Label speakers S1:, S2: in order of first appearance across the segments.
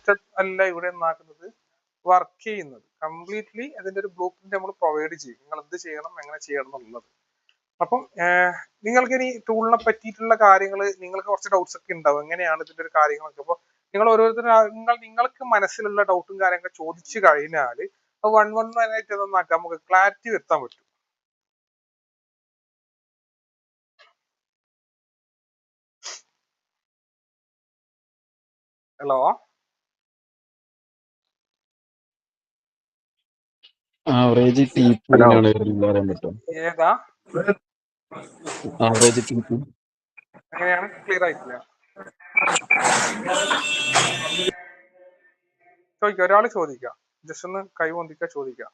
S1: System അല്ല ഇവിടെ എന്നാക്കുന്നത് work ചെയ്യുന്നത്. കംപ്ലീറ്റ്ലി അതിന്റെ ഒരു ബ്ലൂ പ്രിന്റ് നമ്മൾ പ്രൊവൈഡ് ചെയ്യും, നിങ്ങൾ എന്ത് ചെയ്യണം എങ്ങനെ ചെയ്യണം എന്നുള്ളത്. അപ്പം നിങ്ങൾക്ക് ഇനി ടൂളിനെ പറ്റിയിട്ടുള്ള കാര്യങ്ങൾ നിങ്ങൾക്ക് കുറച്ച് ഡൗട്ട്സ് ഒക്കെ ഉണ്ടാവും, എങ്ങനെയാണ് ഇതിന്റെ ഒരു കാര്യങ്ങളൊക്കെ. അപ്പോൾ നിങ്ങൾ നിങ്ങൾക്ക് മനസ്സിലുള്ള ഡൗട്ടും കാര്യങ്ങളൊക്കെ ചോദിച്ചു കഴിഞ്ഞാൽ വൺ ആയിട്ട് നന്നാക്കാം, നമുക്ക് ക്ലാരിറ്റി വരുത്താൻ പറ്റും. ഹലോ,
S2: ആവറേജ് TP എങ്ങനെയാണ് പറയാൻ പറ്റും?
S1: ഏതാ
S2: ആവറേജ് TP
S1: എങ്ങനെയാണ്? ക്ലിയർ ആയിട്ടില്ല, ചോദിക്കാം, ഒരാൾ ചോദിക്കാം, ജസ്റ്റ് ഒന്ന് കൈ പൊന്തിക്ക ചോദിക്കാം.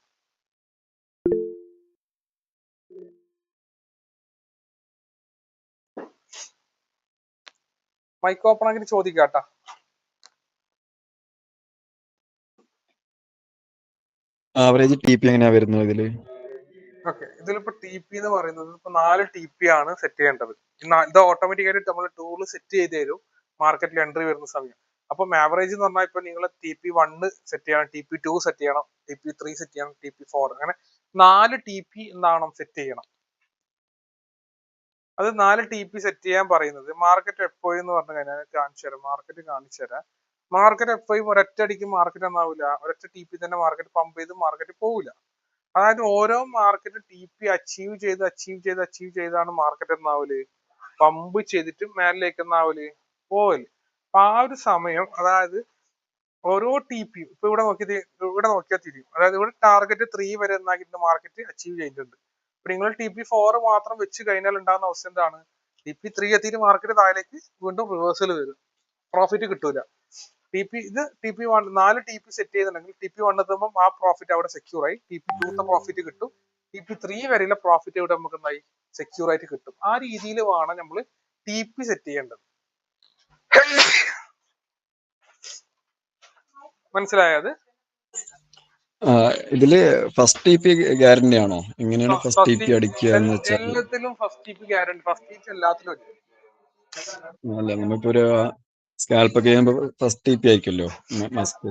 S1: മൈക്ക് ഓപ്പൺ ആക്കി ചോദിക്കാട്ടാ.
S2: ആവറേജ് TP എങ്ങനെയാ വരുന്നത് ഇതില്?
S1: ഓക്കെ, ഇതിലിപ്പോ TP എന്ന് പറയുന്നത് ഇപ്പൊ 4 TP ആണ് സെറ്റ് ചെയ്യേണ്ടത്. ഇത് ഓട്ടോമാറ്റിക്കായിട്ട് നമ്മൾ ടൂൾ സെറ്റ് ചെയ്ത് തരും മാർക്കറ്റിൽ എൻട്രി വരുന്ന സമയം. അപ്പം ആവറേജ് എന്ന് പറഞ്ഞാൽ ഇപ്പൊ നിങ്ങൾ TP1 സെറ്റ് ചെയ്യണം, TP2 സെറ്റ് ചെയ്യണം, TP3 സെറ്റ് ചെയ്യണം, TP4 അങ്ങനെ 4 TP എന്താവണം സെറ്റ് ചെയ്യണം. അത് 4 TP സെറ്റ് ചെയ്യാൻ പറയുന്നത് മാർക്കറ്റ് എപ്പോഴും എന്ന് പറഞ്ഞു കഴിഞ്ഞാൽ കാണിച്ചു തരാം, മാർക്കറ്റ് കാണിച്ചു തരാം. മാർക്കറ്റ് എപ്പോഴും ഒരൊറ്റയടിക്ക് മാർക്കറ്റ് എന്നാവില്ല, ഒരൊറ്റ TP തന്നെ മാർക്കറ്റ് പമ്പ് ചെയ്ത് മാർക്കറ്റ് പോവില്ല. അതായത് ഓരോ മാർക്കറ്റ് TP അച്ചീവ് ചെയ്താണ് മാർക്കറ്റ് എന്നാവല് പമ്പ് ചെയ്തിട്ട് മേലിലേക്ക് എന്നാവല് പോവല്. അപ്പൊ ആ ഒരു സമയം, അതായത് ഓരോ TP ഇപ്പൊ ഇവിടെ നോക്കിയാൽ തിരിയും. അതായത് ഇവിടെ ടാർഗറ്റ് 3 വരെ എന്നാക്കിയിട്ട് മാർക്കറ്റ് അച്ചീവ് ചെയ്തിട്ടുണ്ട്. അപ്പൊ നിങ്ങൾ TP4 മാത്രം വെച്ച് കഴിഞ്ഞാൽ ഉണ്ടാകുന്ന അവസ്ഥ എന്താണ്? TP3 എത്തിയിട്ട് മാർക്കറ്റ് താഴേക്ക് വീണ്ടും റിവേഴ്സൽ വരും, പ്രോഫിറ്റ് കിട്ടൂല. TP1 4 TP സെറ്റ് ചെയ്തിട്ടുണ്ടെങ്കിൽ TP1 എത്തുമ്പോൾ ആ പ്രോഫിറ്റ് അവിടെ സെക്യൂർ ആയി, TP2 പ്രോഫിറ്റ് കിട്ടും, TP3 വരെയുള്ള പ്രോഫിറ്റ് ഇവിടെ നമുക്ക് എന്തായി സെക്യൂർ ആയിട്ട് കിട്ടും. ആ രീതിയിൽ വേണം നമ്മൾ TP സെറ്റ് ചെയ്യേണ്ടത്. മനസ്സിലായത്?
S2: ഇതില് ഫസ്റ്റ് TP ഗ്യാരണ്ടി ആണോ? എങ്ങനെയാണ് ഫസ്റ്റ് TP അടിക്കുക എന്ന് വെച്ചാൽ?
S1: എല്ലാത്തിലും first TP guarantee, first TP എല്ലാത്തിലും
S2: അല്ല, നമ്മളിപ്പോ ഒരു സ്കാൽപ്പ് ഒക്കെ ചെയ്യുമ്പോ ഫസ്റ്റ് TP ആയിരിക്കുമല്ലോ മസ്റ്റ്.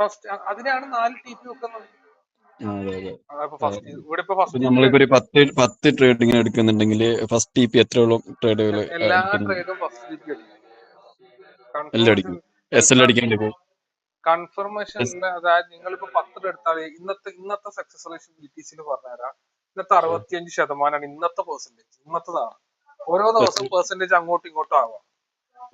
S1: ഫസ്റ്റ് അതിനാണ് 4 TP വെക്കുന്നത്.
S2: നമ്മളിപ്പോ ഒരു 10 ട്രേഡിങ് എടുക്കുന്നുണ്ടെങ്കിൽ ഫസ്റ്റ് TP എത്രയോളം ട്രേഡുകൾ?
S1: എല്ലാ ട്രേഡും ഫസ്റ്റ് TP
S2: എല്ലാം അടിക്കും. SL അടിക്കാൻ
S1: കൺഫർമേഷൻ. അതായത് നിങ്ങളിപ്പോ 10 എടുത്താൽ ഇന്നത്തെ സക്സസ് റേഷ്യോ BTC പറഞ്ഞുതരാം. ഇന്നത്തെ 65% ഇന്നത്തെ പെർസെന്റേജ്, ഇന്നത്തേതാണ്. ഓരോ ദിവസവും പെർസെന്റേജ് അങ്ങോട്ടും ഇങ്ങോട്ടും ആവാം.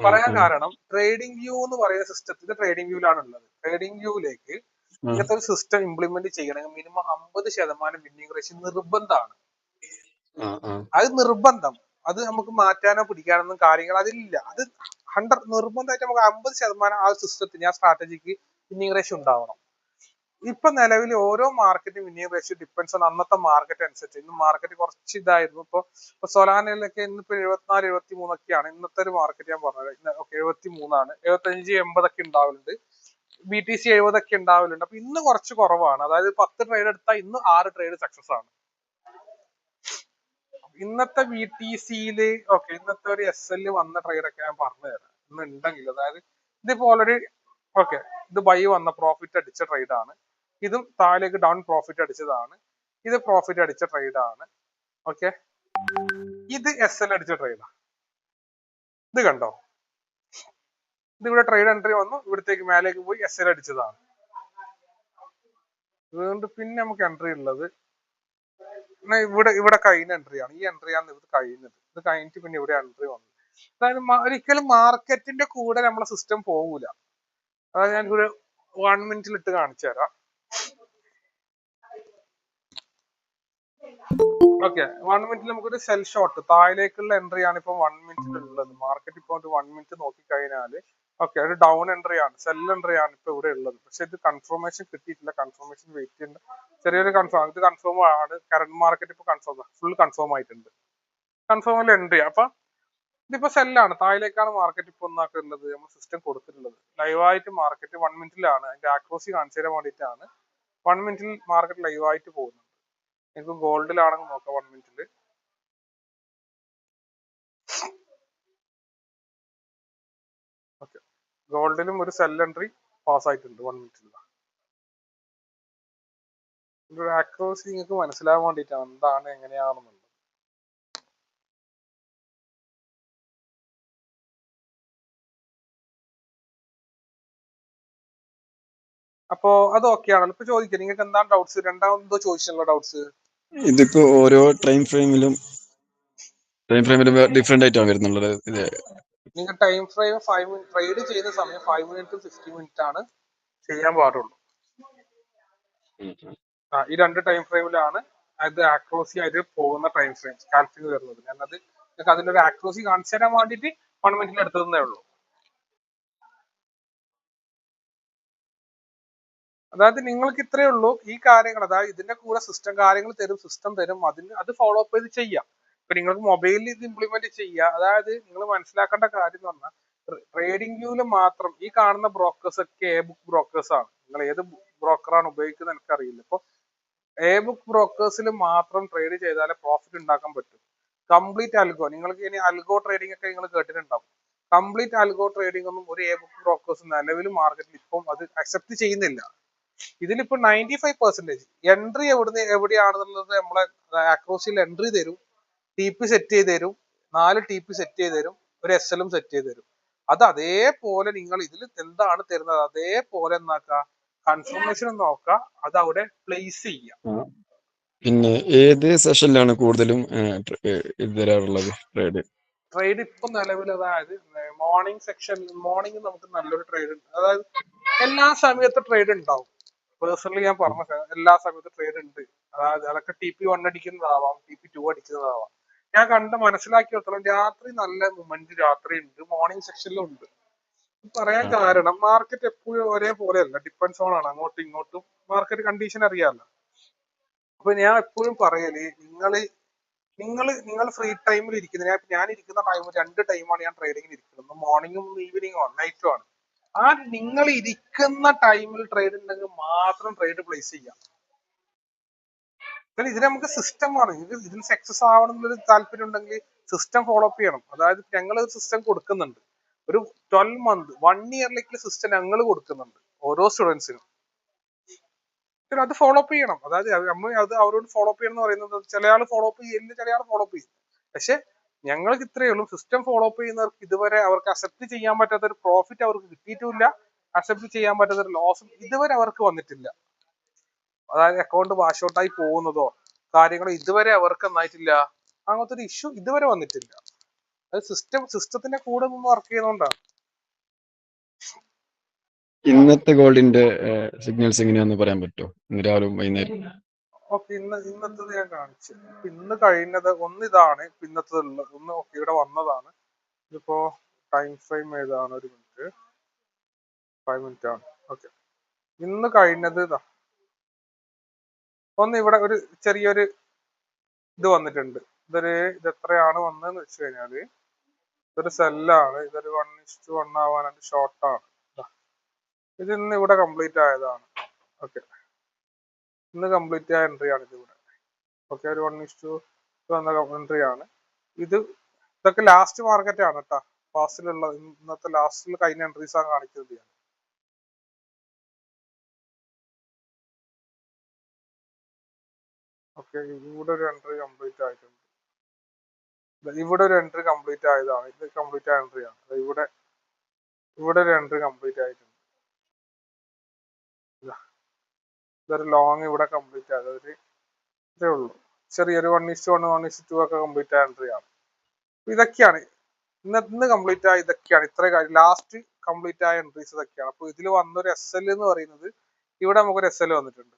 S1: പറയാൻ കാരണം ട്രേഡിംഗ് വ്യൂ എന്ന് പറയുന്ന സിസ്റ്റത്തിൽ ട്രേഡിംഗ് വ്യൂലാണ് ഉള്ളത്. ട്രേഡിംഗ് വ്യൂവിലേക്ക് ഇങ്ങനത്തെ ഒരു സിസ്റ്റം ഇംപ്ലിമെന്റ് ചെയ്യണമെങ്കിൽ മിനിമം 50% വിന്നിംഗ് റേഷ്യോ നിർബന്ധമാണ്. അത് നിർബന്ധം. അത് നമുക്ക് മാറ്റാനോ പിടിക്കാനൊന്നും കാര്യങ്ങൾ അതിലില്ല. അത് 100 നിർബന്ധമായിട്ട് നമുക്ക് 50% ആ സിസ്റ്റത്തിന്, ആ സ്ട്രാറ്റജിക്ക് വിന്നിംഗ് റേഷ്യോ ഉണ്ടാവണം. ഇപ്പൊ നിലവിൽ ഓരോ മാർക്കറ്റും വിന്നിംഗ് റേഷ്യോ ഡിപ്പെൻസ് ആണ് അന്നത്തെ മാർക്കറ്റ് അനുസരിച്ച്. ഇന്ന് മാർക്കറ്റ് കുറച്ച് ഇതായിരുന്നു. ഇപ്പൊ സൊലാനയിലൊക്കെ ഇന്നിപ്പോ 74, 73 ഒക്കെയാണ് ഇന്നത്തെ ഒരു മാർക്കറ്റ്. ഞാൻ പറഞ്ഞത് 73 75, 80 ഒക്കെ ഉണ്ടാവലുണ്ട്. BTC 70 ഒക്കെ ഉണ്ടാവലുണ്ട്. അപ്പൊ ഇന്ന് കുറച്ച് കുറവാണ്. അതായത് 10 ട്രേഡ് എടുത്താൽ ഇന്ന് 6 ട്രേഡ് സക്സസ് ആണ് ഇന്നത്തെ BTCയില്. ഇന്നത്തെ ഒരു SL വന്ന ട്രേഡൊക്കെ ഞാൻ പറഞ്ഞു തരാം ഇന്ന് ഉണ്ടെങ്കിൽ. അതായത് ഇതിപ്പോ ഓൾറെഡി ഇത് ബൈ വന്ന പ്രോഫിറ്റ് അടിച്ച ട്രേഡാണ്. ഇതും താഴേക്ക് ഡൗൺ പ്രോഫിറ്റ് അടിച്ചതാണ്. ഇത് പ്രോഫിറ്റ് അടിച്ച ട്രേഡാണ്. ഇത് SL അടിച്ച ട്രേഡാണ്. ഇത് കണ്ടോ? ഇതിവിടെ ട്രേഡ് എൻട്രി വന്നു, ഇവിടത്തേക്ക് മേലേക്ക് പോയി SL അടിച്ചതാണ്. അതുകൊണ്ട് പിന്നെ നമുക്ക് എൻട്രി ഉള്ളത് ഇവിടെ കഴിഞ്ഞ എൻട്രിയാണ്. ഈ എൻട്രിയാണ് ഇത് കഴിഞ്ഞത്. ഇത് കഴിഞ്ഞിട്ട് പിന്നെ ഇവിടെ എൻട്രി വന്നു. അതായത് ഒരിക്കലും മാർക്കറ്റിന്റെ കൂടെ നമ്മളെ സിസ്റ്റം പോകൂല. അതായത് ഞാൻ ഒരു 1 മിനിറ്റിൽ ഇട്ട് കാണിച്ചു തരാം. 1 മിനിറ്റിൽ നമുക്കൊരു സെൽ ഷോട്ട് താഴേക്കുള്ള എൻട്രി ആണ് ഇപ്പൊ 1 മിനിറ്റിൽ ഉള്ളത്. മാർക്കറ്റ് ഇപ്പൊ 1 മിനിറ്റ് നോക്കി കഴിഞ്ഞാല് ഒരു ഡൗൺ എൻട്രി ആണ്, സെൽ എൻട്രി ആണ് ഇപ്പൊ ഇവിടെ ഉള്ളത്. പക്ഷെ ഇത് കൺഫർമേഷൻ കിട്ടിയിട്ടില്ല. കൺഫർമേഷൻ വെയിറ്റ് ചെയ്യുന്ന ചെറിയൊരു കൺഫേം. ഇത് കൺഫേം ആണ്. കറന്റ് മാർക്കറ്റ് ഇപ്പൊ ഫുൾ കൺഫേം ആയിട്ടുണ്ട്. കൺഫേമിൽ എൻട്രി. അപ്പൊ ഇതിപ്പോ സെല്ലാണ്, താഴേക്കാണ് മാർക്കറ്റ് ഇപ്പൊ ഒന്നാക്കുള്ളത്. നമ്മൾ സിസ്റ്റം കൊടുത്തിട്ടുള്ളത് ലൈവായിട്ട് മാർക്കറ്റ് 1 മിനിറ്റിലാണ്. അതിന്റെ ആക്രോസി കാണിച്ചു തരാൻ വേണ്ടിയിട്ടാണ് 1 മിനിറ്റിൽ മാർക്കറ്റ് ലൈവായിട്ട് പോകുന്നത്. എനിക്ക് ഗോൾഡിലാണെങ്കിൽ നോക്കാം 1 മിനിറ്റില്. ഗോൾഡിലും ഒരു സെൽ എൻട്രി, പാസ്സായിട്ടുണ്ട് 1 മിനിറ്റിൽ. ഒരു ആക്രോസി നിങ്ങൾക്ക് മനസ്സിലാവാൻ വേണ്ടിയിട്ടാണ് എന്താണ് എങ്ങനെയാണെന്നുള്ളത്. അപ്പോ അത് ഓക്കെ ആണല്ലോ. ഇപ്പൊ ചോദിക്കാം നിങ്ങൾക്ക് എന്താണ് ഡൗട്ട്സ്, രണ്ടാമതോ ചോദിച്ചിട്ടുള്ള ഡൗട്ട്സ്?
S2: ഇതിപ്പോ ഓരോ ടൈം ഫ്രെയിമിലും ഡിഫറെന്റ് ആയിട്ടാണ് വരുന്നുള്ളത്. ഇത്
S1: നിങ്ങൾ ടൈം ഫ്രെയിം 5 മിനിറ്റ് ട്രേഡ് ചെയ്യുന്ന സമയം 5 മിനിറ്റ് 50 മിനിറ്റ് ആണ് ചെയ്യാൻ പാടുള്ളൂ. ഈ 2 ടൈം ഫ്രെയിമിലാണ് അത് ആക്രോസി ആയിട്ട് പോകുന്ന ടൈം ഫ്രെയിം സ്കാൽപ്പിംഗ് വരുന്നത്. ഞാനത് നിങ്ങൾക്ക് അതിന്റെ ഒരു ആക്രോസി കാണിച്ചു തരാൻ വേണ്ടിയിട്ട് 1 മിനിറ്റിൽ എടുത്തതേ ഉള്ളൂ. അതായത് നിങ്ങൾക്ക് ഇത്രയേ ഉള്ളൂ ഈ കാര്യങ്ങൾ, അതായത് ഇതിന്റെ കൂടെ സിസ്റ്റം കാര്യങ്ങൾ തരും, സിസ്റ്റം തരും, അത് ഫോളോ അപ്പ് ചെയ്ത് ചെയ്യാം. ഇപ്പൊ നിങ്ങൾക്ക് മൊബൈലിൽ ഇത് ഇംപ്ലിമെന്റ് ചെയ്യുക. അതായത് നിങ്ങൾ മനസ്സിലാക്കേണ്ട കാര്യം എന്ന് പറഞ്ഞാൽ ട്രേഡിംഗ് വ്യൂവിൽ മാത്രം ഈ കാണുന്ന ബ്രോക്കേഴ്സ് ഒക്കെ എ ബുക്ക് ബ്രോക്കേഴ്സ് ആണ്. നിങ്ങൾ ഏത് ബ്രോക്കറാണ് ഉപയോഗിക്കുന്നത് എനിക്കറിയില്ല. ഇപ്പൊ എ ബുക്ക് ബ്രോക്കേഴ്സിൽ മാത്രം ട്രേഡ് ചെയ്താലേ പ്രോഫിറ്റ് ഉണ്ടാക്കാൻ പറ്റും. കംപ്ലീറ്റ് അൽഗോ, നിങ്ങൾക്ക് ഇനി അൽഗോ ട്രേഡിംഗ് ഒക്കെ നിങ്ങൾ കേട്ടിട്ടുണ്ടാവും. കംപ്ലീറ്റ് അൽഗോ ട്രേഡിംഗ് ഒന്നും ഒരു എ ബുക്ക് ബ്രോക്കേഴ്സ് നിലവിൽ മാർക്കറ്റിൽ ഇപ്പം അത് അക്സെപ്റ്റ് ചെയ്യുന്നില്ല. ഇതിലിപ്പോ 95% എൻട്രി എവിടെയാണെന്നുള്ളത് നമ്മളെ ആക്രോസിൽ എൻട്രി തരും, ടി പി സെറ്റ് ചെയ്ത് തരും, 4 ടി പി സെറ്റ് ചെയ്ത് തരും, ഒരു എസ് എല്ലും സെറ്റ് ചെയ്ത് തരും. അത് അതേപോലെ നിങ്ങൾ ഇതിൽ എന്താണ് തരുന്നത് അതേപോലെ എന്നാക്കുക, കൺഫർമേഷൻ നോക്കുക, അത് അവിടെ പ്ലേസ് ചെയ്യാം.
S2: പിന്നെ ഏത് സെഷനിലാണ് കൂടുതലും ഇത് തരാറുള്ളത് ട്രേഡ്
S1: ഇപ്പൊ നിലവിൽ അതായത് മോർണിംഗ് സെക്ഷൻ, മോർണിംഗ് നമുക്ക് നല്ലൊരു ട്രേഡ് ഉണ്ട്. അതായത് എല്ലാ സമയത്തും ട്രേഡ് ഉണ്ടാവും. പേഴ്സണലി ഞാൻ പറഞ്ഞ എല്ലാ സമയത്തും ട്രേഡ് ഉണ്ട്. അതായത് അതൊക്കെ ടി പി 1 അടിക്കുന്നതാവാം, ടി പി 2 അടിക്കുന്നതാവാം. ഞാൻ മനസ്സിലാക്കിയിടത്തോളം രാത്രി നല്ല മൊമെന്റ് രാത്രി ഉണ്ട്, മോർണിംഗ് സെക്ഷനിലും ഉണ്ട്. പറയാൻ കാരണം മാർക്കറ്റ് എപ്പോഴും ഒരേപോലെയല്ല, ഡിപ്പെൻസ് ഓൺ ആണ്, അങ്ങോട്ടും ഇങ്ങോട്ടും മാർക്കറ്റ് കണ്ടീഷൻ അറിയാമല്ലോ. അപ്പൊ ഞാൻ എപ്പോഴും പറയല്, നിങ്ങൾ ഫ്രീ ടൈമിൽ ഇരിക്കുന്നത്, ഞാൻ ഇരിക്കുന്ന ടൈം 2 ടൈമാണ് ഞാൻ ട്രേഡിങ്ങിന് ഇരിക്കുന്നത്, മോർണിംഗും ഈവനിങ്ങും ആണ്, നൈറ്റും ആണ്. ആ നിങ്ങൾ ഇരിക്കുന്ന ടൈമിൽ ട്രേഡ് ഉണ്ടെങ്കിൽ മാത്രം ട്രേഡ് പ്ലേസ് ചെയ്യാം. ഇതിന് നമുക്ക് സിസ്റ്റമാണ്, ഇതിൽ സക്സസ് ആവണം എന്നൊരു താല്പര്യം ഉണ്ടെങ്കിൽ സിസ്റ്റം ഫോളോ അപ്പ് ചെയ്യണം. അതായത് ഞങ്ങൾ ഒരു സിസ്റ്റം കൊടുക്കുന്നുണ്ട്, ഒരു 12 മന്ത് 1 ഇയറിലേക്ക് സിസ്റ്റം ഞങ്ങൾ കൊടുക്കുന്നുണ്ട് ഓരോ സ്റ്റുഡൻസിനും. അത് ഫോളോ അപ്പ് ചെയ്യണം. അതായത് നമ്മൾ അത് അവരോട് ഫോളോ അപ്പ് ചെയ്യണം എന്ന് പറയുന്നത്, ചില ആൾ ഫോളോ അപ്പ് ചെയ്യില്ല, ചില ആൾ ഫോളോ അപ്പ് ചെയ്യും. പക്ഷെ ഞങ്ങൾക്ക് ഇത്രയേ ഉള്ളൂ, സിസ്റ്റം ഫോളോ അപ്പ് ചെയ്യുന്നവർക്ക് ഇതുവരെ അവർക്ക് അക്സെപ്റ്റ് ചെയ്യാൻ പറ്റാത്ത ഒരു പ്രോഫിറ്റ് അവർക്ക് കിട്ടിയിട്ടില്ല, അക്സെപ്റ്റ് ചെയ്യാൻ പറ്റാത്ത ഒരു ലോസും ഇതുവരെ അവർക്ക് വന്നിട്ടില്ല. അതായത് അക്കൗണ്ട് വാഷ് ഔട്ട് ആയി പോകുന്നതോ കാര്യങ്ങളോ ഇതുവരെ അവർക്ക് എന്നായിട്ടില്ല, അങ്ങനത്തെ ഒരു ഇഷ്യൂ ഇതുവരെ വന്നിട്ടില്ല. അത് സിസ്റ്റത്തിന്റെ കൂടെ നിന്ന് വർക്ക് ചെയ്യുന്നതുകൊണ്ടാണ്.
S2: ഇന്നത്തെ ഗോൾഡിന്റെ സിഗ്നൽസ് എങ്ങനെയാന്ന് പറയാൻ പറ്റുമോ? ഇന്ന് രാവിലെ വൈകുന്നേരം.
S1: ഓക്കെ, ഇന്നത്തത് ഞാൻ കാണിച്ചു. ഇന്ന് കഴിഞ്ഞത് ഇതാണ്, ഇന്നത്തത് ഉള്ളത് ഒന്ന്. ഓക്കെ, ഇവിടെ വന്നതാണ്. ഇതിപ്പോ ടൈം ഫ്രെയിം ഏതാണ്? 1 മിനിറ്റ്, 5 മിനിറ്റ് ആണ്. ഓക്കെ, ഇന്ന് കഴിഞ്ഞത് ഇതാ ഒന്ന്. ഇവിടെ ഒരു ചെറിയൊരു ഇത് വന്നിട്ടുണ്ട്. ഇത് എത്രയാണ് വന്നതെന്ന് വെച്ച് കഴിഞ്ഞാല് ഇതൊരു സെല്ലാണ്, ഇതൊരു 1:1 ആവാനായിട്ട് ഷോർട്ടാണ്. ഇത് ഇന്ന് ഇവിടെ കംപ്ലീറ്റ് ആയതാണ്. ഓക്കെ, ഇന്ന് കംപ്ലീറ്റ് ആയ എൻട്രി ആണ് ഇത് ഇവിടെ. ഓക്കെ, ഒരു 1:2 വന്ന എൻട്രി ആണ് ഇത്. ഇതൊക്കെ ലാസ്റ്റ് മാർക്കറ്റ് ആണ് കേട്ടോ, ഫാസ്റ്റിലുള്ള ഇന്നത്തെ ലാസ്റ്റിൽ കഴിഞ്ഞ എൻട്രീസ് ആണ് കാണിക്കുന്നത്. ഓക്കെ, ഇവിടെ ഒരു എൻട്രി കംപ്ലീറ്റ് ആയിട്ടുണ്ട്. ഇവിടെ ഒരു എൻട്രി കംപ്ലീറ്റ് ആയതാണ്, ഇത് കംപ്ലീറ്റ് ആയ എൻട്രി ആണ്. ഇവിടെ ഒരു എൻട്രി കംപ്ലീറ്റ് ആയിട്ടുണ്ട്. ഇതൊരു ലോങ് ഇവിടെ കംപ്ലീറ്റ് ആയത് ഇതേ ഉള്ളൂ. ചെറിയൊരു 1:1 1:2 ഒക്കെ കംപ്ലീറ്റ് ആയ എൻട്രി ആണ്. ഇതൊക്കെയാണ് ഇന്ന് കംപ്ലീറ്റ് ആയ, ഇതൊക്കെയാണ് ഇത്ര കാര്യം ലാസ്റ്റ് കംപ്ലീറ്റ് ആയ എൻട്രീസ് ഇതൊക്കെയാണ്. അപ്പൊ ഇതിൽ വന്നൊരു എസ് എൽ എന്ന് പറയുന്നത്, ഇവിടെ നമുക്കൊരു എസ് എൽ വന്നിട്ടുണ്ട്.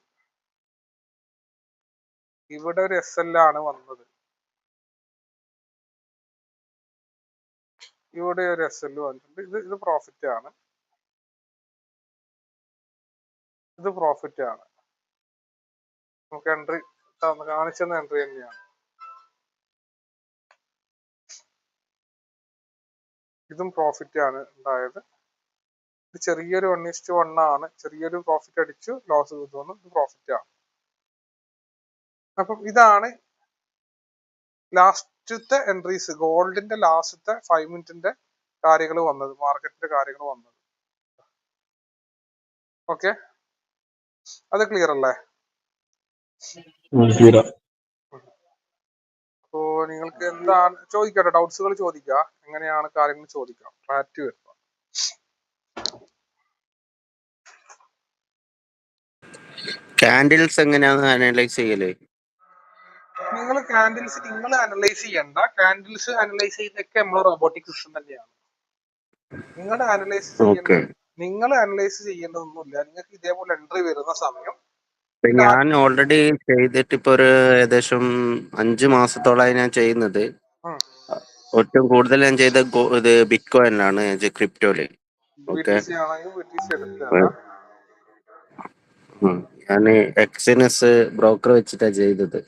S1: ഇവിടെ ഒരു എസ് എൽ ആണ് വന്നത്, ഇവിടെ ഒരു എസ് എൽ വന്നിട്ടുണ്ട്. ഇത് പ്രോഫിറ്റ് ആണ്, ഇത് പ്രോഫിറ്റ് ആണ്. നമുക്ക് എൻട്രി കാണിച്ചെന്ന എൻട്രി തന്നെയാണ്. ഇതും പ്രോഫിറ്റ് ആണ് ഉണ്ടായത്. ഇത് ചെറിയൊരു 1:1 ആണ്, ചെറിയൊരു പ്രോഫിറ്റ് അടിച്ചു, ലോസ് തോന്നുന്നു, ഇത് പ്രോഫിറ്റ് ആണ്. അപ്പം ഇതാണ് ലാസ്റ്റത്തെ എൻട്രീസ്, ഗോൾഡിന്റെ ലാസ്റ്റത്തെ 5 മിനിറ്റിന്റെ കാര്യങ്ങൾ വന്നത്, മാർക്കറ്റിന്റെ കാര്യങ്ങൾ വന്നത്. ഓക്കെ, അത് ക്ലിയർ അല്ലേ?
S2: ക്ലിയർ.
S1: അപ്പോ നിങ്ങൾക്ക് എന്താണ് ചോദിക്കട്ടെ, ഡൗട്ട്സുകൾ ചോദിക്കുക, എങ്ങനെയാണ് കാര്യങ്ങൾ ചോദിക്കാം, ക്ലാരിറ്റി വരുത്തുക.
S3: കാൻഡിൽസ് എങ്ങനെയാണ് അനലൈസ് ചെയ്യല്?
S1: നിങ്ങൾ കാൻഡിൽസ് നിങ്ങൾ അനലൈസ് ചെയ്യണ്ട, കാൻഡിൽസ് അനലൈസ് ചെയ്യുന്നതൊക്കെ നമ്മൾ റോബോട്ടിക് സിസ്റ്റം തന്നെയാണ്. നിങ്ങളുടെ അനലൈസ് ചെയ്യേണ്ട, നിങ്ങൾ അനലൈസ് ചെയ്യേണ്ടതൊന്നുമില്ല. നിങ്ങൾക്ക് ഇതേപോലെ എൻട്രി വരുന്ന സമയം
S3: ഞാൻ ഓൾറെഡി ചെയ്തിട്ട് ഇപ്പൊ ഒരു ഏകദേശം 5 മാസത്തോളമായി ഞാൻ ചെയ്യുന്നത്. ഏറ്റവും കൂടുതൽ ഞാൻ ചെയ്ത ഇത് ബിറ്റ് കോയിനിലാണ്, ക്രിപ്റ്റോയില്. ഞാൻ എക്സിനസ് ബ്രോക്കർ വെച്ചിട്ടാ ചെയ്തത്.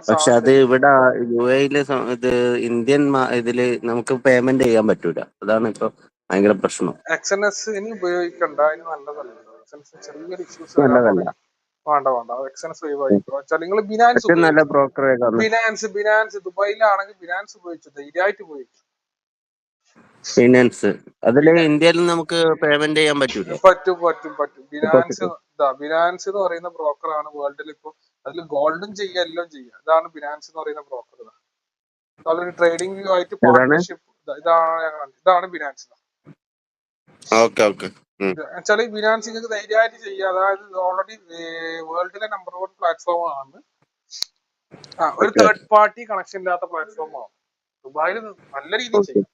S3: പക്ഷെ അത് ഇവിടെ UAE-ല് ഇത് ഇന്ത്യൻ ഇതില് നമുക്ക് പേയ്മെന്റ് ചെയ്യാൻ പറ്റൂല. അതാണ് ഇപ്പൊ ഭയങ്കര പ്രശ്നം.
S1: എക്സ്എൻഎസ് ഇനി ഉപയോഗിക്കണ്ട, ഇനി നല്ലതല്ല. ചെറിയൊരു ഇഷ്യൂസ്
S3: നല്ലതല്ല.
S1: വേണ്ട എക്സ്എൻഎസ് ഒഴിവാക്കിക്കോ. നിങ്ങൾ ബിനാൻസ്
S3: നല്ല ബ്രോക്കർ
S1: ബിനാൻസ് ദുബായിലാണെങ്കിൽ ബിനാൻസ് ഉപയോഗിച്ചു ധൈര്യമായിട്ട് ഉപയോഗിക്കും.
S3: ഫിനാൻസ് അതില് ഇന്ത്യയിൽ നമുക്ക് പേയ്മെന്റ് ചെയ്യാൻ പറ്റൂലേ?
S1: പറ്റും. ബിനാൻസ് എന്ന് പറയുന്ന ബ്രോക്കറാണ് വേൾഡിൽ ഇപ്പൊ. അതിൽ ഗോൾഡും ചെയ്യുക, എല്ലാം ചെയ്യുക. ഇതാണ് ബിനാൻസ് എന്ന് പറയുന്ന ബ്രോക്കർ. അതൊരു ട്രേഡിംഗ് വ്യൂ ആയിട്ട് പാർട്ട്ണർഷിപ്പ്. ഇതാണ് ബിനാൻസ്. വെച്ചാല് ബിനാൻസ് നിങ്ങൾക്ക് ധൈര്യമായിട്ട് ചെയ്യുക. അതായത് ഓൾറെഡി വേൾഡിലെ നമ്പർ 1 പ്ലാറ്റ്ഫോം ആണ്. ഒരു തേർഡ് പാർട്ടി കണക്ഷൻ ഇല്ലാത്ത പ്ലാറ്റ്ഫോം ആണ്. ദുബായിൽ നല്ല രീതിയിൽ ചെയ്യാം.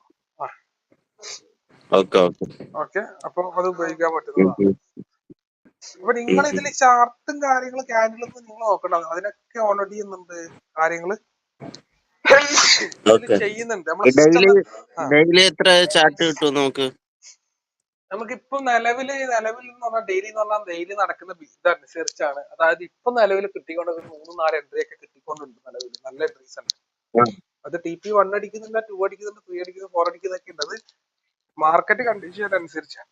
S1: ഓക്കെ, അപ്പൊ അത് ഉപയോഗിക്കാൻ പറ്റുന്നതാണ്. അപ്പൊ നിങ്ങൾ ഇതിൽ ചാർട്ടും കാര്യങ്ങളും ക്യാൻഡിലൊന്നും നിങ്ങൾ നോക്കണ്ട, അതിനൊക്കെ ഓൾറെഡി എന്തുണ്ട് കാര്യങ്ങള് ചെയ്യുന്നുണ്ട്. നമുക്കിപ്പോ നിലവിൽ എന്ന് പറഞ്ഞാൽ ഡെയിലി നടക്കുന്ന ബിസിനസ് അനുസരിച്ചാണ്. അതായത് ഇപ്പൊ നിലവിൽ കിട്ടിക്കൊണ്ട് 3-4 എൻട്രി ഒക്കെ കിട്ടിക്കൊണ്ടുണ്ട്. നിലവിൽ നല്ല എൻട്രീസ് ഉണ്ട്. അത് TP1 അടിക്കുന്നില്ല, 2 അടിക്കുന്നുണ്ട്, 3 അടിക്കുന്നു, 4 അടിക്കുന്നൊക്കെ ഉണ്ട്. അത് മാർക്കറ്റ് കണ്ടീഷൻ അനുസരിച്ചാണ്.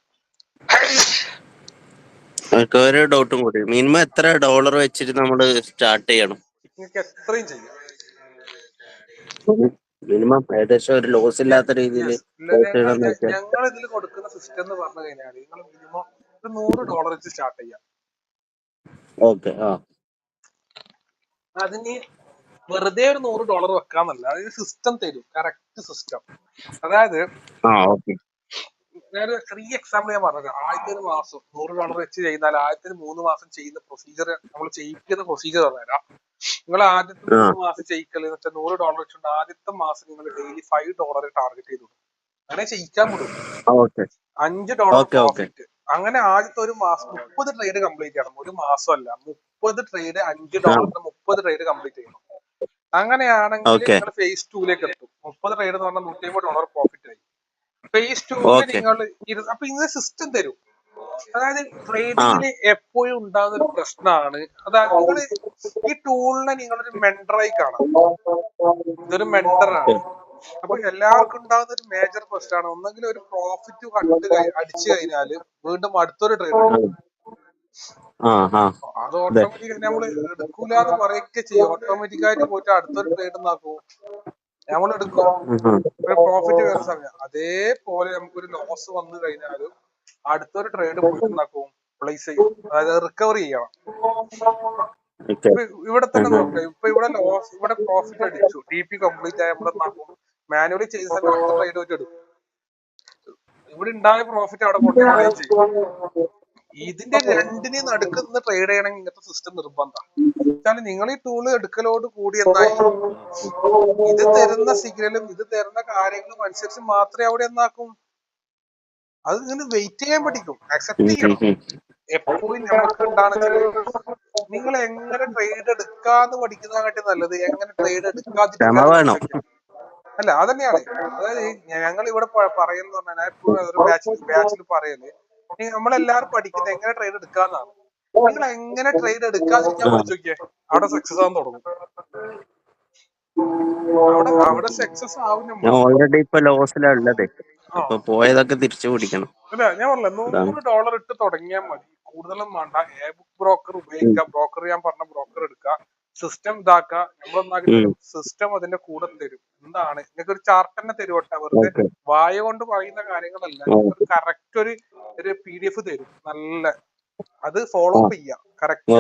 S3: ഒരു ഡൗട്ടും കൂടി, മിനിമം എത്ര ഡോളർ വെച്ചിട്ട് നമ്മൾ സ്റ്റാർട്ട് ചെയ്യണം?
S1: നിങ്ങൾക്ക് എത്രയും ചെയ്യാം.
S3: മിനിമം ഏകദേശം ഒരു ലോസ് ഇല്ലാത്ത രീതിയിൽ
S1: ഞങ്ങൾ ഇതിൽ കൊടുക്കുന്ന സിസ്റ്റം എന്ന് പറഞ്ഞു കഴിഞ്ഞാൽ നിങ്ങൾ മിനിമം ഒരു $100 വെച്ച് സ്റ്റാർട്ട് ചെയ്യാം. അതിന് വെറുതെ ഒരു $100 വെക്കാന്നല്ല, അതിന് സിസ്റ്റം തരും, കറക്റ്റ് സിസ്റ്റം. അതായത് ഞാനൊരു ചെറിയ എക്സാമ്പിൾ ഞാൻ പറഞ്ഞത്, ആദ്യത്തെ ഒരു മാസം $100 വെച്ച് ചെയ്താൽ ആദ്യത്തെ 3 മാസം ചെയ്യുന്ന പ്രൊസീജിയർ, നമ്മൾ ചെയ്യിക്കുന്ന പ്രൊസീജിയർ പറഞ്ഞുതരാം. നിങ്ങൾ ആദ്യത്തെ 3 മാസം ചെയ്യിക്കൽ വെച്ചാൽ $100 വെച്ചുകൊണ്ട് ആദ്യത്തെ മാസം നിങ്ങൾ ഡെയിലി $5 ടാർഗറ്റ് ചെയ്തു. അങ്ങനെ ചെയ്യിക്കാൻ വിടും. $5 പ്രോഫിറ്റ്. അങ്ങനെ ആദ്യത്തെ ഒരു മാസം 30 ട്രേഡ് കംപ്ലീറ്റ് ചെയ്യണം. ഒരു മാസമല്ല, 30 ട്രേഡ്, $5 30 ട്രേഡ് കംപ്ലീറ്റ് ചെയ്യണം. അങ്ങനെയാണെങ്കിൽ നിങ്ങൾ ഫേസ് 2ലേക്ക് എത്തും. 30 ട്രേഡ് എന്ന് പറഞ്ഞാൽ $150 പ്രോഫിറ്റ് ആയി. ഫേസ് 2 നിങ്ങൾ അപ്പൊ ഇങ്ങനെ സിസ്റ്റം തരും. അതായത് ട്രേഡിങ്ങിന് എപ്പോഴും ഉണ്ടാകുന്ന ഒരു പ്രശ്നമാണ്, അതായത് നിങ്ങൾ ഈ ടൂളിനെ നിങ്ങളൊരു മെന്ററായി കാണാം. ഇതൊരു മെന്ററാണ്. അപ്പൊ എല്ലാവർക്കും ഉണ്ടാകുന്ന ഒരു മേജർ പ്രശ്നമാണ്, ഒന്നെങ്കിൽ ഒരു പ്രോഫിറ്റ് അടിച്ചു കഴിഞ്ഞാൽ വീണ്ടും അടുത്തൊരു ട്രേഡ് എടുക്കും. അത് ഓട്ടോമാറ്റിക് നമ്മൾ എടുക്കൂലെന്ന് പറയുകയൊക്കെ ചെയ്യും. ഓട്ടോമാറ്റിക്കായിട്ട് പോയിട്ട് അടുത്തൊരു ട്രേഡ് നാക്കും, നമ്മൾ എടുക്കും, ഒരു പ്രോഫിറ്റ് വരുന്ന സമയം. അതേപോലെ നമുക്കൊരു ലോസ് വന്നു കഴിഞ്ഞാലും അടുത്തൊരു ട്രേഡ് പോയിട്ട് ഉണ്ടാക്കും, പ്ലേസ് ചെയ്യും, അതായത് റിക്കവർ ചെയ്യണം. ഇവിടെ തന്നെ നോക്കാം. ഇപ്പൊ ഇവിടെ പ്രോഫിറ്റ് അടിച്ചു, TP കംപ്ലീറ്റ് ആയ നമ്മൾ എന്താക്കും, മാനുവലി ചെയ്ത സമയം അടുത്ത ട്രേഡ് വെച്ച് എടുക്കും. ഇവിടെ ഉണ്ടായ പ്രോഫിറ്റ് അവിടെ കൊണ്ടുപോവുകയും ചെയ്യും. ഇതിന്റെ രണ്ടിനെ നടുക്കുന്ന ട്രേഡ് ചെയ്യണമെങ്കിൽ ഇങ്ങനത്തെ സിസ്റ്റം നിർബന്ധം. കാരണം നിങ്ങൾ ഈ ടൂള് എടുക്കലോട് കൂടി എന്തായി, ഇത് തരുന്ന സിഗ്നലും ഇത് തരുന്ന കാര്യങ്ങളും അനുസരിച്ച് മാത്രമേ അവിടെ എന്നാക്കും, അത് ഇങ്ങനെ വെയിറ്റ് ചെയ്യാൻ പഠിക്കും, അക്സെപ്റ്റ് ചെയ്യണം. എപ്പോഴും നമുക്ക് ഉണ്ടാണെന്ന് നിങ്ങൾ എങ്ങനെ ട്രേഡ് എടുക്കാന്ന് പഠിക്കുന്നതിനെക്കാട്ടി നല്ലത് എങ്ങനെ ട്രേഡ് എടുക്കാതിരിക്കാൻ. അല്ല, അതന്നെയാണ്. അതായത് ഞങ്ങൾ ഇവിടെ പറയുന്ന പറഞ്ഞാൽ എപ്പോഴും ഒരു ബാച്ചിൽ പറയല്, നമ്മളെല്ലാരും പഠിക്കുന്നത് എങ്ങനെ ട്രേഡ് എടുക്കാന്നാണ്. നിങ്ങൾ എങ്ങനെ ട്രേഡ് എടുക്കാതിരിക്കാൻ പഠിച്ചു നോക്കിയേ, അവിടെ സക്സസ് ആവാൻ തുടങ്ങും. അവിടെ സക്സസ് ആവും.
S3: ഓൾറെഡി ഇപ്പൊ ലോസിലുള്ളത്, അപ്പൊ പോയതൊക്കെ തിരിച്ചു പിടിക്കണം.
S1: അല്ല, ഞാൻ പറഞ്ഞില്ല, $100 ഇട്ട് തുടങ്ങിയാൽ മതി, കൂടുതലും വേണ്ട. ബുക്ക് ബ്രോക്കർ ഉപയോഗിക്കുക, ബ്രോക്കർ ഞാൻ പറഞ്ഞ ബ്രോക്കർ എടുക്കുക, സിസ്റ്റം ഇതാക്കുക. നമ്മളൊന്നാക്കി തരും, സിസ്റ്റം അതിന്റെ കൂടെ തരും. എന്താണ് നിങ്ങൾക്ക് ഒരു ചാർട്ട് തന്നെ തരുവട്ടെ, വെറുതെ വായ കൊണ്ട് പറയുന്ന കാര്യങ്ങളല്ല. കറക്റ്റ് ഒരു ഒരു PDF തരും നല്ല, അത് ഫോളോ അപ്പ് ചെയ്യാം കറക്റ്റ്,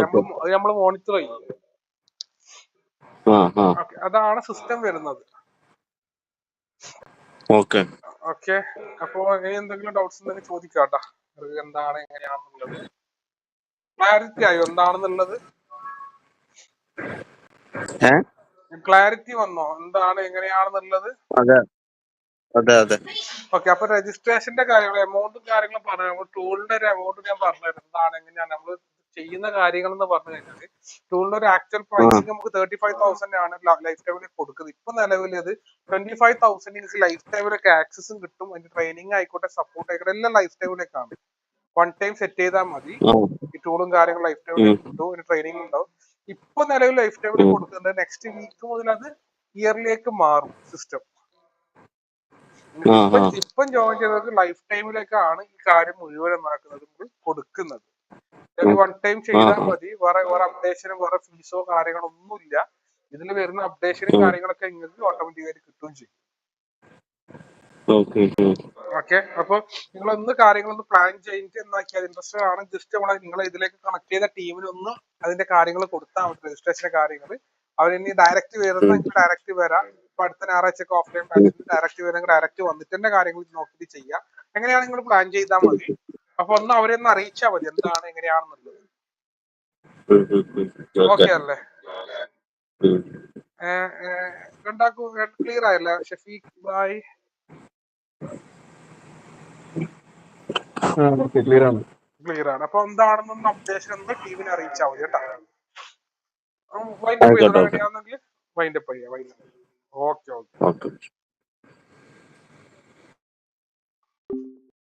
S1: നമ്മൾ മോണിറ്റർ ചെയ്യും. അതാണ് സിസ്റ്റം വരുന്നത്. ഓക്കെ, അപ്പൊ ഇനി എന്തെങ്കിലും ഡൗട്ട്സ് ഉണ്ടെങ്കിൽ ചോദിക്കാട്ടാ. എന്താണ് എങ്ങനെയാണെന്നുള്ളത് ക്ലാരിറ്റി ആയോ? എന്താണെന്നുള്ളത് ക്ലാരിറ്റി വന്നോ? എന്താണ് എങ്ങനെയാണെന്നുള്ളത്? ഓക്കെ, അപ്പൊ രജിസ്ട്രേഷന്റെ കാര്യങ്ങൾ, എമൗണ്ടും കാര്യങ്ങളും പറഞ്ഞു. ടൂളിന്റെ ഒരു എമൗണ്ട് ഞാൻ പറഞ്ഞുതരാം. എന്താണ് എങ്ങനെയാണ് നമ്മൾ ചെയ്യുന്ന കാര്യങ്ങൾ എന്ന് പറഞ്ഞു കഴിഞ്ഞാൽ, ടൂളിന്റെ ഒരു ആക്ച്വൽ പ്രൈസിങ് നമുക്ക് 35,000 ആണ് ലൈഫ് ടൈമിൽ കൊടുക്കുന്നത്. ഇപ്പൊ നിലവിൽ അത് 25,000 ലൈഫ് ടൈമിലൊക്കെ ആക്സസും കിട്ടും. അതിന്റെ ട്രെയിനിങ് ആയിക്കോട്ടെ, സപ്പോർട്ട് ആയിക്കോട്ടെ, എല്ലാം ലൈഫ് ടൈമിലേക്കാണ്. വൺ ടൈം സെറ്റ് ചെയ്താൽ മതി. ഈ ടൂളും കാര്യങ്ങളും ലൈഫ് ടൈമിലേക്ക് കിട്ടും, അതിന് ട്രെയിനിങ് ഉണ്ടാവും. ഇപ്പൊ നിലവിൽ ലൈഫ് ടൈമിൽ കൊടുക്കുന്നത്. നെക്സ്റ്റ് വീക്ക് മുതൽ അത് ഇയറിലേക്ക് മാറും സിസ്റ്റം. ഇപ്പം ജോയിൻ ചെയ്തവർക്ക് ലൈഫ് ടൈമിലേക്കാണ് ഈ കാര്യം മുഴുവൻ കൊടുക്കുന്നത്. വൺ ടൈം ചെയ്താൽ മതി. വേറെ അപ്ഡേഷനും വേറെ ഫീസോ കാര്യങ്ങളോ ഒന്നുമില്ല. ഇതിൽ വരുന്ന അപ്ഡേഷനും കാര്യങ്ങളൊക്കെ നിങ്ങൾക്ക് ഓട്ടോമാറ്റിക്കായിട്ട് കിട്ടുകയും ചെയ്യും. ഓക്കെ, അപ്പൊ നിങ്ങൾ ഒന്ന് കാര്യങ്ങളൊന്ന് പ്ലാൻ ചെയ്തിട്ട് എന്നാക്കിയാൽ ഇൻട്രസ്റ്റഡ് ആണ്, ജസ്റ്റ് നിങ്ങൾ ഇതിലേക്ക് കണക്ട് ചെയ്ത ടീമിനൊന്ന് അതിന്റെ കാര്യങ്ങൾ കൊടുത്താൽ മതി. രജിസ്ട്രേഷന്റെ കാര്യങ്ങൾ അവരിനി ഡയറക്റ്റ് വരുന്നെങ്കിൽ ഡയറക്റ്റ് വരാം. ഇപ്പൊ അടുത്ത ഞായറാഴ്ചയൊക്കെ ഓഫ്ലൈൻ ബാച്ചിൽ ഡയറക്റ്റ് വരണമെങ്കിൽ ഡയറക്റ്റ് വന്നിട്ട് തന്നെ കാര്യങ്ങൾ നോക്കിയിട്ട് ചെയ്യാം. എങ്ങനെയാണ് നിങ്ങൾ പ്ലാൻ ചെയ്താൽ മതി. അപ്പൊ ഒന്ന് അവരെ ഒന്ന് അറിയിച്ചാൽ മതി എന്താണ് എങ്ങനെയാണെന്നുള്ളത്. ഓക്കെ അല്ലേ? രണ്ടാക്കും ക്ലിയർ ആയല്ലേ? ഷഫീഖ് ബായ് ക്ലിയർ ആണ്. അപ്പൊ എന്താണെന്നൊന്ന് അപ്ഡേഷൻ ഒന്ന് ടീമിനെ അറിയിച്ചാൽ മതി കേട്ടോ. വൈൻഡപ്പ് ചെയ്തോ, അങ്ങനെയാണെങ്കിൽ വൈൻഡപ്പ് ചെയ്യാം. ഓക്കെ.